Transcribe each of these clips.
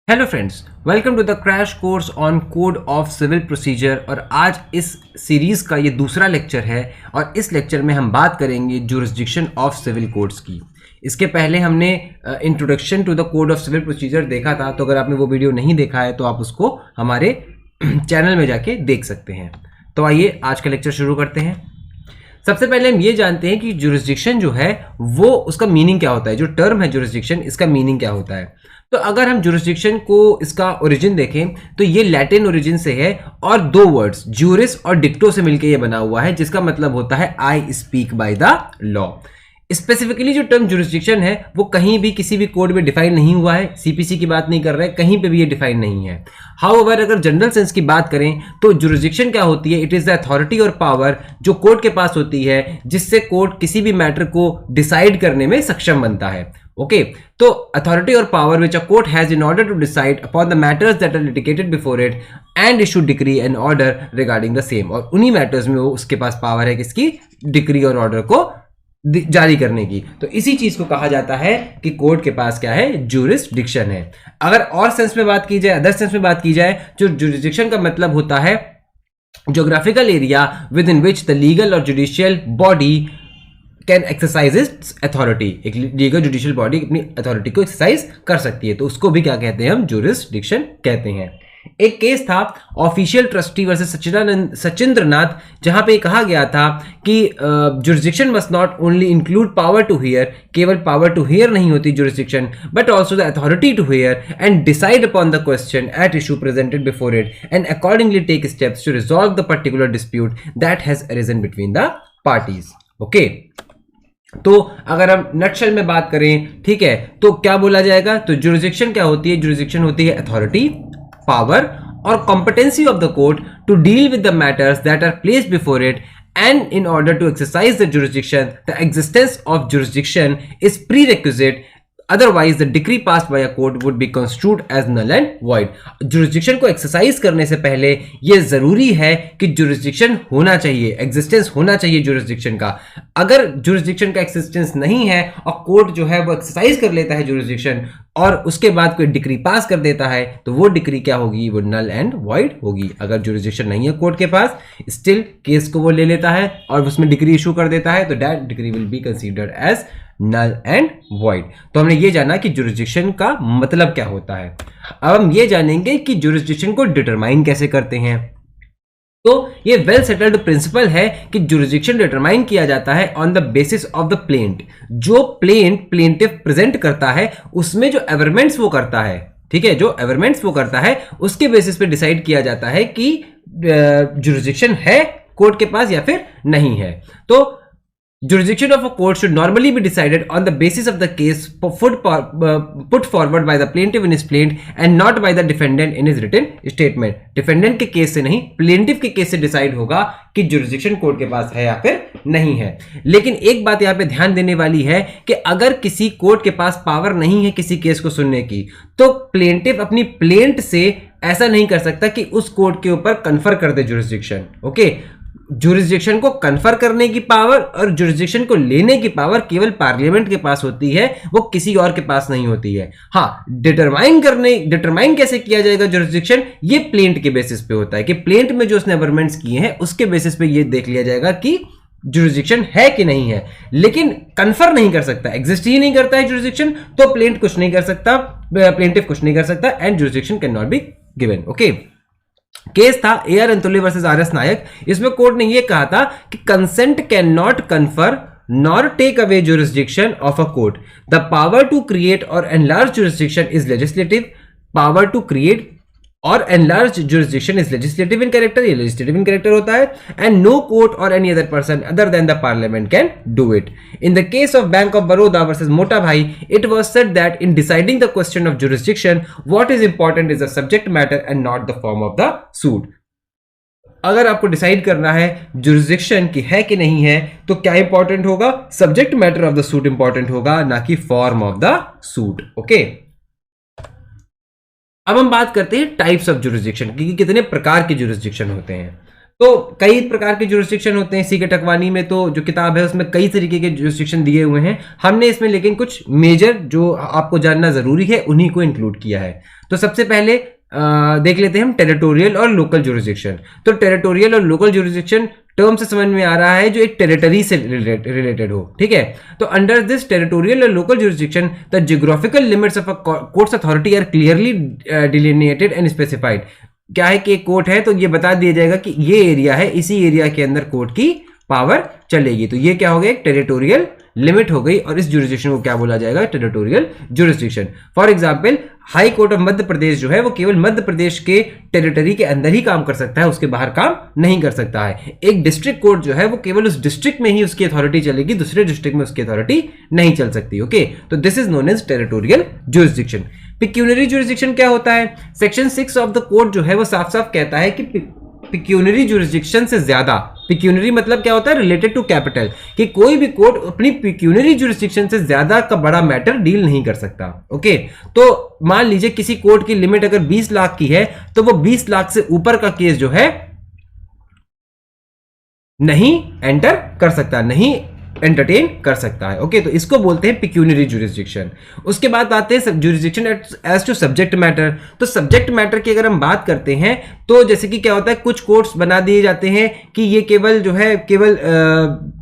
Hello friends, welcome to the crash course on code of civil procedure. और आज इस series का ये दूसरा लेक्चर है और इस लेक्चर में हम बात करेंगे जुरिस्डिक्शन ऑफ सिविल कोड्स की। इसके पहले हमने introduction to the code of civil procedure देखा था, तो अगर आपने वो वीडियो नहीं देखा है तो आप उसको हमारे चैनल में जाके देख सकते हैं। तो आइए आज का लेक्चर शुरू करते हैं। सबसे पहले हम ये जानते हैं कि जुरिस्डिक्शन जो है वो उसका मीनिंग क्या होता है। जो टर्म है जुरिस्डिक्शन, इसका मीनिंग क्या होता है। तो अगर हम जुरिस्डिक्शन को इसका ओरिजिन देखें तो ये लैटिन ओरिजिन से है और दो वर्ड्स ज्यूरिस और डिक्टो से मिलकर ये बना हुआ है, जिसका मतलब होता है I speak by the law. Specifically जो टर्म जुरिस्डिक्शन है वो कहीं भी किसी भी कोड में डिफाइन नहीं हुआ है, सीपीसी की बात नहीं कर रहे हैं, कहीं पे भी ये डिफाइन नहीं है। हाउएवर अगर जनरल सेंस की बात करें तो जुरिस्डिक्शन क्या होती है, इट इज द अथॉरिटी और पावर जो कोर्ट के पास होती है, जिससे कोर्ट किसी भी मैटर को डिसाइड करने में सक्षम बनता है। ओके, तो अथॉरिटी और power which a court has in order to decide upon the matters that are litigated before it and issue decree and order regarding the same. और उन्हीं मैटर्स में वो उसके पास पावर है किसकी, डिक्री और ऑर्डर को जारी करने की। तो इसी चीज को कहा जाता है कि कोर्ट के पास क्या है, जुरिस्डिक्शन है। अगर और सेंस में बात की जाए, अदर सेंस में बात की जाए, जो जुरिस्डिक्शन का मतलब होता है geographical area within which the legal or judicial body can exercise its authority. एक लीगल जुडिशियल बॉडी अपनी अथॉरिटी को एक्सरसाइज कर सकती है, तो उसको भी क्या कहते हैं, हम जुरिस्डिक्शन कहते हैं। एक केस था official trustee versus Sachindra Nath, जहां पे कहा गया था कि jurisdiction must not only include power to hear, केवल पावर टू हियर नहीं होती jurisdiction, but also the authority to hear and decide upon the question at issue presented before it and accordingly take steps to resolve the particular dispute that has arisen between the parties. Okay, तो अगर हम nutshell में बात करें, ठीक है, तो क्या बोला जाएगा, तो जुरिस्डिक्शन क्या होती है, जुरिस्डिक्शन होती है अथॉरिटी, पावर और competency of the court to deal with the matters that are placed before it, and in order to exercise the jurisdiction, the existence of jurisdiction is prerequisite, otherwise the decree passed by a court would be construed as null and void। jurisdiction को exercise करने से पहले यह जरूरी है कि jurisdiction होना चाहिए, एग्जिस्टेंस होना चाहिए jurisdiction का। अगर jurisdiction का एक्सिस्टेंस नहीं है और कोर्ट जो है वो एक्सरसाइज कर लेता है jurisdiction और उसके बाद कोई डिक्री पास कर देता है, तो वो डिक्री क्या होगी, वो नल एंड वॉइड होगी। अगर जुरिस्डिक्शन नहीं है कोर्ट के पास, स्टिल केस को वो ले लेता है और उसमें डिक्री इशू कर देता है, तो that decree will be considered as null and void. तो हमने ये जाना कि जुरिस्डिक्शन का मतलब क्या होता है। अब हम ये जानेंगे कि जुरिस्डिक्शन को डिटरमाइन कैसे करते हैं। तो ये वेल सेटल्ड प्रिंसिपल है कि जुरिस्डिक्शन डिटरमाइन किया जाता है on the basis of the plaint. जो प्लेंटिव प्रेजेंट करता है उसमें जो एवरमेंट्स वो करता है, ठीक है, जो एवरमेंट्स वो करता है उसके बेसिस पे डिसाइड किया जाता है कि जुरिस्डिक्शन है कोर्ट के पास या फिर नहीं है। तो jurisdiction of a court should normally be decided on the basis of the case put forward by the plaintiff in his plaint and not by the defendant in his written statement। defendant के case से नहीं, plaintiff के case से decide होगा कि jurisdiction court के पास है या फिर नहीं है। लेकिन एक बात यहाँ पे ध्यान देने वाली है कि अगर किसी कोर्ट के पास पावर नहीं है किसी केस को सुनने की, तो प्लेंटिफ अपनी प्लेंट से ऐसा नहीं कर सकता कि उस कोर्ट के ऊपर कन्फर कर दे जुरिस्डिक्शन। ओके, जुरिस्डिक्शन को कन्फर करने की पावर और जुरिस्डिक्शन को लेने की पावर केवल पार्लियामेंट के पास होती है, वो किसी और के पास नहीं होती है। हाँ, डिटरमाइन कैसे किया जाएगा जुरिस्डिक्शन, ये प्लेंट के बेसिस पे होता है कि प्लेंट में जो उसने अमेंडमेंट्स किए हैं उसके बेसिस पे ये देख लिया जाएगा कि जुरिस्डिक्शन है कि नहीं है। लेकिन कन्फर नहीं कर सकता, एग्जिस्ट ही नहीं करता है जुरिस्डिक्शन, तो प्लेंट कुछ नहीं कर सकता, प्लेंटिफ कुछ नहीं कर सकता and jurisdiction can not be given. Okay, case था AR Antulay versus RS Nayak. इसमें कोर्ट ने यह कहा था कि consent can not confer nor take away jurisdiction of a court. The power to create or enlarge jurisdiction is legislative. Power to create or enlarge jurisdiction is legislative in character, ये legislative in character होता है, and no court or any other person other then the parliament can do it. In the case of bank of Baroda versus मोटा भाई, it was said that in deciding the question of jurisdiction what is important is the subject matter and not the form of the suit. अगर आपको decide करना है jurisdiction की है कि नहीं है, तो क्या इंपॉर्टेंट होगा, subject matter of the suit important होगा, ना कि form of the suit. Okay, अब हम बात करते हैं टाइप्स ऑफ जुरिस्डिक्शन की, कितने प्रकार के जुरिस्डिक्शन होते हैं। तो कई प्रकार के जुरिस्डिक्शन होते हैं। सीके टकवानी में तो जो किताब है उसमें कई तरीके के जुरिस्डिक्शन दिए हुए हैं। हमने इसमें लेकिन कुछ मेजर जो आपको जानना जरूरी है उन्हीं को इंक्लूड किया है। तो सबसे पहले देख लेते हैं हम टेरिटोरियल और लोकल जुरिस्डिक्शन। तो territorial or local jurisdiction term से समझ में आ रहा है जो एक टेरिटरी से रिलेटेड हो, ठीक है। तो under this territorial or local jurisdiction the geographical limits of a court's authority are clearly delineated and specified. क्या है कि एक कोर्ट है तो ये बता दिया जाएगा कि ये एरिया है, इसी एरिया के अंदर कोर्ट की पावर चलेगी। तो ये क्या हो गया, एक टेरिटोरियल लिमिट हो गई और इस जुरिस्डिक्शन को क्या बोला जाएगा, territorial jurisdiction. For example high court of Madhya Pradesh जो है वो केवल मध्य प्रदेश के टेरिटरी के अंदर ही काम कर सकता है, उसके बाहर काम नहीं कर सकता है। एक डिस्ट्रिक्ट कोर्ट जो है वो केवल उस डिस्ट्रिक्ट में ही उसकी अथॉरिटी चलेगी, दूसरे डिस्ट्रिक्ट में उसकी अथॉरिटी नहीं चल सकती। ओके, तो this is known as territorial jurisdiction. Pecuniary jurisdiction क्या होता है? सेक्शन 6 ऑफ द कोड जो है वो साफ साफ कहता है कि पिक्यूनरी जुरिस्डिक्शन से ज्यादा, पिक्यूनरी मतलब क्या होता है, रिलेटेड टू कैपिटल, कि कोई भी कोर्ट अपनी पिक्यूनरी जुरिस्डिक्शन से ज्यादा का बड़ा मैटर डील नहीं कर सकता। ओके, तो मान लीजिए किसी कोर्ट की लिमिट अगर 20 लाख की है तो वो 20 लाख से ऊपर का केस जो है नहीं एंटर कर सकता, नहीं एंटरटेन कर सकता है। ओके, तो इसको बोलते हैं पिक्यूनरी जुरिस्डिक्शन। उसके बाद आते हैं jurisdiction as to subject matter. तो सब्जेक्ट मैटर की अगर हम बात करते हैं तो जैसे कि क्या होता है, कुछ कोर्ट्स बना दिए जाते हैं कि ये केवल जो है केवल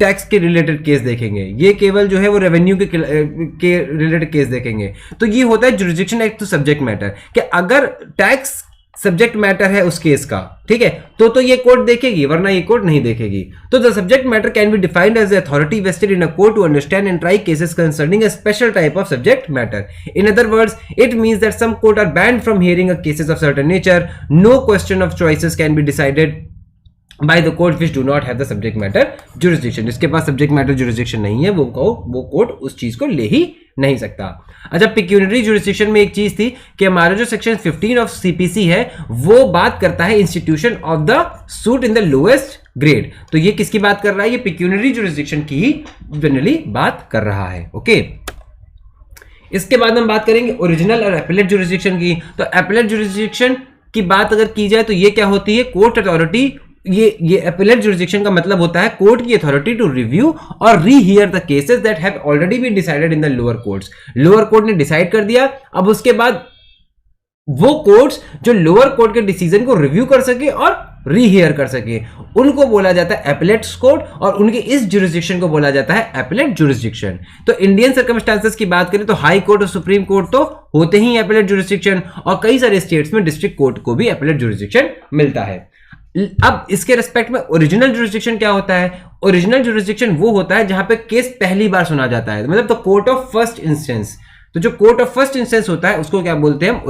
टैक्स के रिलेटेड केस देखेंगे, ये केवल जो है वो रेवेन्यू के रिलेटेड केस देखेंगे। तो ये होता है jurisdiction as to subject matter, कि अगर टैक्स सब्जेक्ट मैटर है उस केस का, ठीक है, तो ये कोर्ट देखेगी, वरना ये कोर्ट नहीं देखेगी। तो the subject matter can be defined as authority vested in a court to understand and try cases concerning a special type of subject matter. In other words, it means that some court are banned from hearing a cases of certain nature. No question of choices can be decided by the court which do not have the subject matter jurisdiction। जिसके पास subject matter jurisdiction नहीं है वो court उस चीज को ले ही नहीं सकता। अच्छा, पिक्यूनरी जुरिस्डिक्शन में एक चीज थी कि हमारा जो सेक्शन 15 ऑफ सीपीसी है वो बात करता है institution of the suit in the lowest grade. तो ये किसकी बात कर रहा है, ये पिक्यूनरी जुरिस्डिक्शन की ही जनरली बात कर रहा है। ओके, इसके बाद हम बात करेंगे ओरिजिनल और एपेलेट जुरिस्डिक्शन की। तो एपेलेट जुरिस्डिक्शन की बात अगर की जाए तो ये क्या होती है, कोर्ट अथॉरिटी, ये एपेलेट जुरिस्डिक्शन का मतलब होता है कोर्ट की authority to review or rehear the cases that have already been decided in the lower courts. Lower court ने डिसाइड कर दिया, अब उसके बाद वो कोर्ट्स जो लोअर कोर्ट के डिसीजन को रिव्यू कर सके और रीहियर कर सके, उनको बोला जाता है एपेलेट कोर्ट, और उनके इस जुरिस्डिक्शन को बोला जाता है एपेलेट जुरिस्डिक्शन। तो इंडियन सर्कमस्टांसेस की बात करें तो हाई कोर्ट और सुप्रीम कोर्ट तो होते ही एपेलेट जुरिस्डिक्शन, और कई सारे स्टेट्स में डिस्ट्रिक्ट कोर्ट को भी एपेलेट जुरिस्डिक्शन मिलता है। अब इसके रेस्पेक्ट में ओरिजिनल जुरिस्डिक्शन क्या होता है? ओरिजिनल जुरिस्डिक्शन वो होता है जहां पे केस पहली बार सुना जाता है, मतलब the court of first instance. तो जो कोर्ट ऑफ फर्स्ट इंस्टेंस होता है उसको क्या बोलते हैं हम,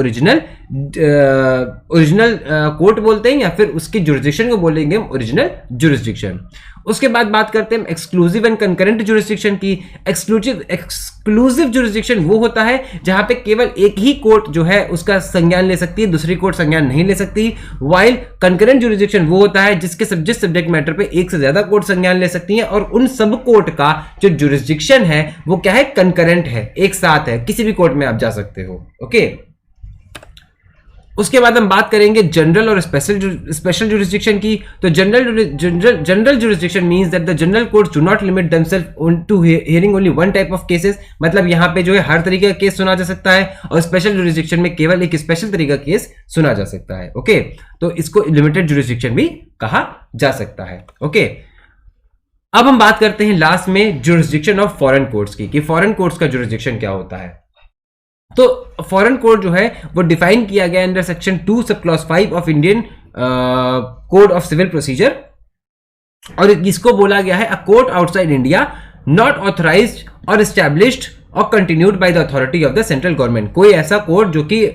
ओरिजिनल कोर्ट बोलते हैं, या फिर उसके जुरिस्डिक्शन को बोलेंगे हम ओरिजिनल जुरिस्डिक्शन। उसके बाद बात करते हैं एक्सक्लूसिव एंड कंकरेंट जुरिस्डिक्शन की। एक्सक्लूसिव जुरिस्डिक्शन वो होता है जहां पे केवल एक ही कोर्ट जो है उसका संज्ञान ले सकती है, दूसरी कोर्ट संज्ञान नहीं ले सकती। वाइल कंकरेंट जुरिस्डिक्शन वो होता है जिस सब्जेक्ट मैटर पे एक से ज्यादा कोर्ट संज्ञान ले सकती हैं, और उन सब कोर्ट का जो जुरिस्डिक्शन है वो क्या है, कंकरेंट है, एक साथ है, किसी भी कोर्ट में आप जा सकते हो। ओके, उसके बाद हम बात करेंगे जनरल और स्पेशल जुरिस्डिक्शन की। तो general jurisdiction means that the general courts do not limit themselves to hearing only one type of cases. मतलब यहां पे जो है हर तरीके का केस सुना जा सकता है, और स्पेशल जुरिस्डिक्शन में केवल एक स्पेशल तरीका केस सुना जा सकता है। ओके, तो इसको लिमिटेड जुरिस्डिक्शन भी कहा जा सकता है। ओके, अब हम बात करते हैं लास्ट में जुरिस्डिक्शन ऑफ फॉरेन कोर्ट्स की, कि फॉरेन कोर्ट्स का जुरिस्डिक्शन क्या होता है। तो फॉरेन कोर्ट जो है वो डिफाइन किया गया under section 2 sub clause 5 of Indian code of civil procedure, और इसको बोला गया है a court outside India not authorised और एस्टैब्लिश्ड और continued by the authority of the central government. कोई ऐसा कोर्ट जो कि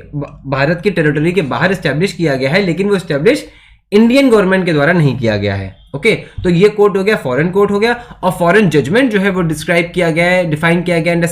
भारत की टेरिटरी के बाहर एस्टैब्लिश किया गया है, लेकिन वो एस्टैब्लिश इंडियन गवर्नमेंट के द्वारा नहीं किया गया है। ओके, तो ये कोर्ट हो गया, फॉरेन कोर्ट हो गया। और फॉरेन जजमेंट जो है वो डिस्क्राइब किया गया है, डिफाइन किया गया अंडर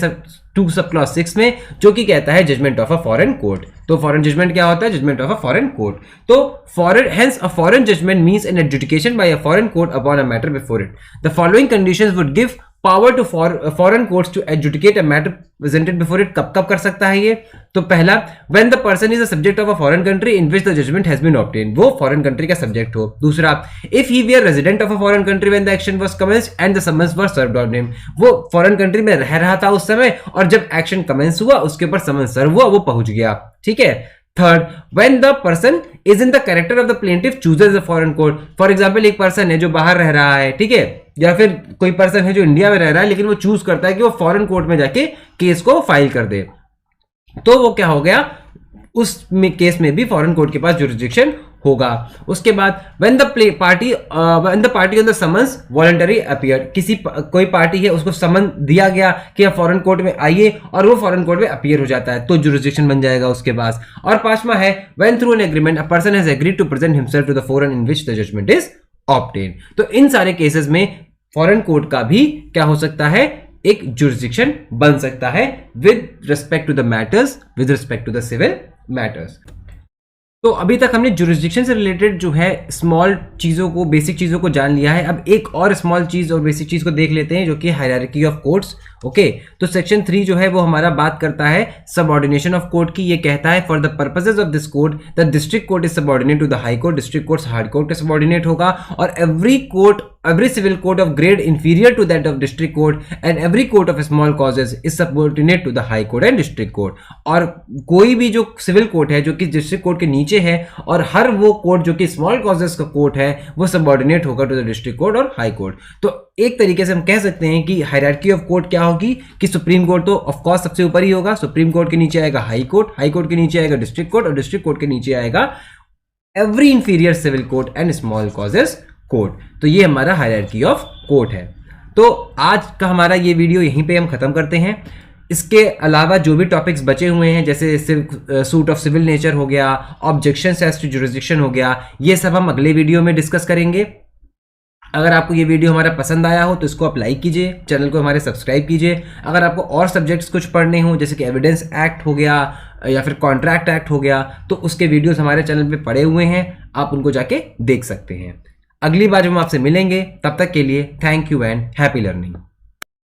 2 सब क्लॉज 6 में, जो कि कहता है judgment of a foreign court. तो फॉरेन जजमेंट क्या होता है, judgment of a foreign court. तो foreign hence a foreign judgment means an adjudication by a foreign court upon a matter before it. The following conditions would give power to foreign courts to adjudicate a matter presented before it, कब कब कर सकता है ये? तो पहला, when the person is a subject of a foreign country in which the judgment has been obtained, वो foreign country का सब्जेक्ट हो। दूसरा, if he we are resident of a foreign country when the action was commenced and the summons were served on him, वो foreign country में रह रहा था उस समय और जब एक्शन कमेंस हुआ उसके ऊपर समन सर्व हुआ, वो पहुंच गया। ठीक है। Third, when the person is in the character of the plaintiff chooses a foreign court, for example एक पर्सन है जो बाहर रह रहा है, ठीक है, या फिर कोई पर्सन है जो इंडिया में रह रहा है लेकिन वो चूज करता है कि वो फॉरेन कोर्ट में जाके केस को फाइल कर दे, तो वो क्या हो गया, उस केस में भी फॉरेन कोर्ट के पास जुरिस्डिक्शन होगा। उसके बाद when the party on the summons voluntary appear, कोई पार्टी है उसको समन दिया गया कि आप फॉरेन कोर्ट में आइए और वो फॉरेन कोर्ट में अपीयर हो जाता है तो जुरिस्डिक्शन बन जाएगा उसके पास। और पांचवा है when through an agreement a person has agreed to present himself to the foreign in which the judgment is obtain. तो इन सारे केसेस में फॉरेन कोर्ट का भी क्या हो सकता है, एक जुरिस्डिक्शन बन सकता है with respect to the matters, with respect to the civil matters. तो अभी तक हमने जुरिस्डिक्शन से रिलेटेड जो है स्मॉल चीज़ों को, बेसिक चीज़ों को जान लिया है। अब एक और स्मॉल चीज़ और बेसिक चीज़ को देख लेते हैं जो कि हायरार्की ऑफ कोर्ट्स। ओके, तो सेक्शन 3 जो है वो हमारा बात करता है सबऑर्डिनेशन ऑफ कोर्ट की। ये कहता है for the purposes of this code the district court is subordinate to the high court, district court high court के सबऑर्डिनेट होगा, और every civil court of grade inferior to that of district court and every court of small causes is subordinate to the high court and district court। और कोई भी जो civil court है जो कि डिस्ट्रिक्ट कोर्ट के नीचे है और हर वो कोर्ट जो कि स्मॉल कॉजेस का कोर्ट है वो सबऑर्डिनेट होगा टू द डिस्ट्रिक्ट कोर्ट और हाई कोर्ट। तो एक तरीके से हम कह सकते हैं कि हायरार्की ऑफ कोर्ट क्या होगी कि सुप्रीम कोर्ट तो ऑफ कोर्स सबसे ऊपर ही होगा, सुप्रीम कोर्ट के नीचे आएगा हाई कोर्ट, हाई कोर्ट के नीचे आएगा डिस्ट्रिक्ट कोर्ट और डिस्ट्रिक्ट कोर्ट के नीचे आएगा every inferior civil court and small causes court. तो ये हमारा हायरार्की ऑफ कोर्ट है। तो आज का हमारा ये वीडियो यहीं पे हम खत्म करते हैं। इसके अलावा जो भी टॉपिक्स बचे हुए हैं जैसे सूट ऑफ सिविल नेचर हो गया, ऑब्जेक्शंस एज टू जुरिस्डिक्शन हो गया, ये सब हम अगले वीडियो में डिस्कस करेंगे। अगर आपको ये वीडियो हमारा पसंद आया हो तो इसको आप लाइक कीजिए, चैनल को हमारे सब्सक्राइब कीजिए। अगर आपको और सब्जेक्ट्स कुछ पढ़ने हो जैसे कि एविडेंस एक्ट हो गया या फिर कॉन्ट्रैक्ट एक्ट हो गया तो उसके वीडियोस हमारे चैनल पे पड़े हुए हैं, आप उनको जाके देख सकते हैं। अगली बार जब हम आपसे मिलेंगे तब तक के लिए thank you and happy learning.